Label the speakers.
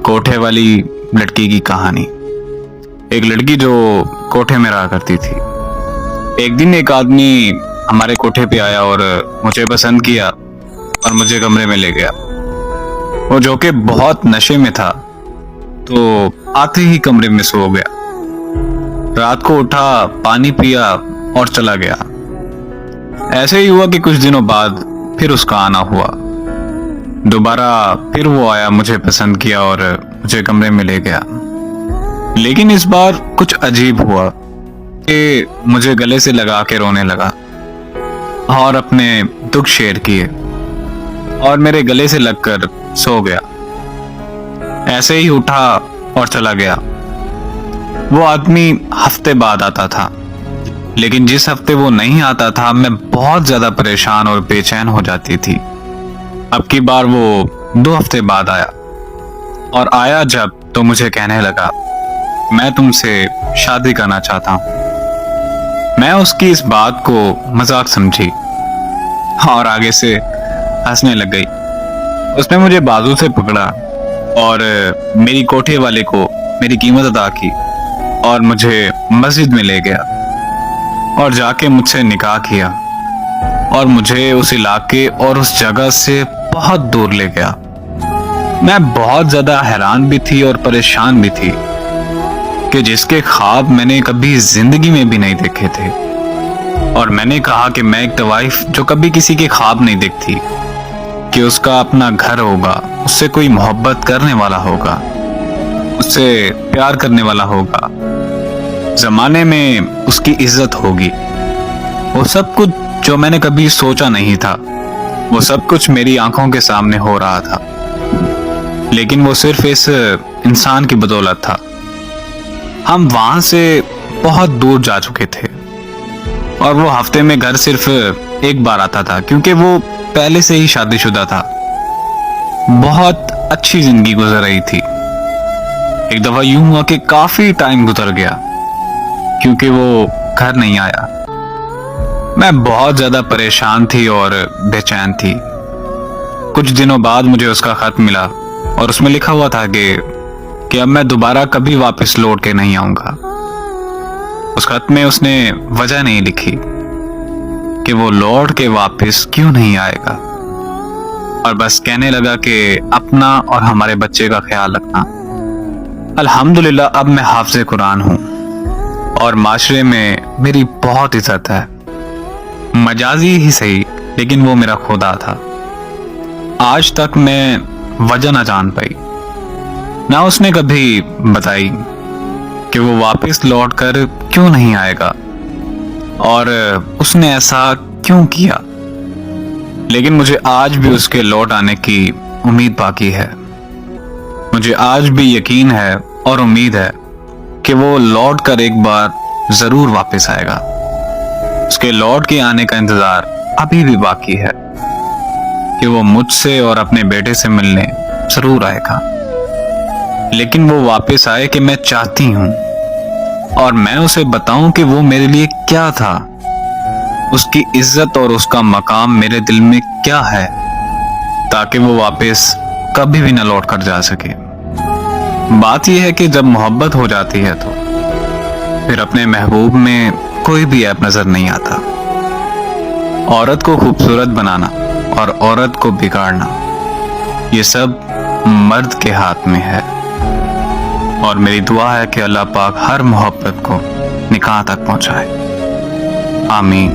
Speaker 1: कोठे वाली लड़की की कहानी। एक लड़की जो कोठे में रहा करती थी। एक दिन एक आदमी हमारे कोठे पे आया और मुझे पसंद किया और मुझे कमरे में ले गया। वो जो कि बहुत नशे में था, तो आते ही कमरे में सो गया। रात को उठा, पानी पिया और चला गया। ऐसे ही हुआ कि कुछ दिनों बाद फिर उसका आना हुआ। दोबारा फिर वो आया, मुझे पसंद किया और मुझे कमरे में ले गया। लेकिन इस बार कुछ अजीब हुआ कि मुझे गले से लगा के रोने लगा और अपने दुख शेयर किए और मेरे गले से लगकर सो गया। ऐसे ही उठा और चला गया। वो आदमी हफ्ते बाद आता था, लेकिन जिस हफ्ते वो नहीं आता था मैं बहुत ज्यादा परेशान और बेचैन हो जाती थी। अब की बार वो 2 हफ्ते बाद आया, और आया जब तो मुझे कहने लगा, मैं तुमसे शादी करना चाहता हूं। मैं उसकी इस बात को मजाक समझी और आगे से हंसने लग गई। उसने मुझे बाजू से पकड़ा और मेरी कोठे वाले को मेरी कीमत अदा की और मुझे मस्जिद में ले गया और जाके मुझसे निकाह किया और मुझे उस इलाके और उस जगह से बहुत दूर ले गया। मैं बहुत ज्यादा हैरान भी थी और परेशान भी थी कि जिसके ख्वाब मैंने कभी जिंदगी में भी नहीं देखे थे। और मैंने कहा कि मैं एक वाइफ जो कभी किसी के ख्वाब नहीं देखती, कि उसका अपना घर होगा, उससे कोई मोहब्बत करने वाला होगा, उससे प्यार करने वाला होगा, जमाने में उसकी इज्जत होगी। वो सब कुछ जो मैंने कभी सोचा नहीं था, वो सब कुछ मेरी आंखों के सामने हो रहा था। लेकिन वो सिर्फ इस इंसान की बदौलत था। हम वहां से बहुत दूर जा चुके थे और वो हफ्ते में घर सिर्फ एक बार आता था, क्योंकि वो पहले से ही शादीशुदा था। बहुत अच्छी जिंदगी गुजर रही थी। एक दफा यूं हुआ कि काफी टाइम गुजर गया क्योंकि वो घर नहीं आया। मैं बहुत ज्यादा परेशान थी और बेचैन थी। कुछ दिनों बाद मुझे उसका खत मिला और उसमें लिखा हुआ था कि अब मैं दोबारा कभी वापस लौट के नहीं आऊंगा। उस खत में उसने वजह नहीं लिखी कि वो लौट के वापस क्यों नहीं आएगा, और बस कहने लगा कि अपना और हमारे बच्चे का ख्याल रखना। अल्हम्दुलिल्लाह अब मैं हाफ़िज़े कुरान हूं और माशरे में मेरी बहुत इज्जत है। मजाजी ही सही, लेकिन वो मेरा खुदा था। आज तक मैं वजह ना जान पाई, ना उसने कभी बताई कि वो वापस लौटकर क्यों नहीं आएगा और उसने ऐसा क्यों किया। लेकिन मुझे आज भी उसके लौट आने की उम्मीद बाकी है। मुझे आज भी यकीन है और उम्मीद है कि वो लौट कर एक बार जरूर वापस आएगा। उसके लौट के आने का इंतजार अभी भी बाकी है कि वो मुझसे और अपने बेटे से मिलने जरूर आएगा। लेकिन वो वापस आए कि मैं चाहती हूं, और मैं उसे बताऊं कि वो मेरे लिए क्या था, उसकी इज्जत और उसका मकाम मेरे दिल में क्या है, ताकि वो वापस कभी भी न लौट कर जा सके। बात यह है कि जब मोहब्बत हो जाती है तो फिर अपने महबूब में कोई भी ऐप नजर नहीं आता। औरत को खूबसूरत बनाना और औरत को बिगाड़ना, ये सब मर्द के हाथ में है। और मेरी दुआ है कि अल्लाह पाक हर मोहब्बत को निकाह तक पहुंचाए। आमीन।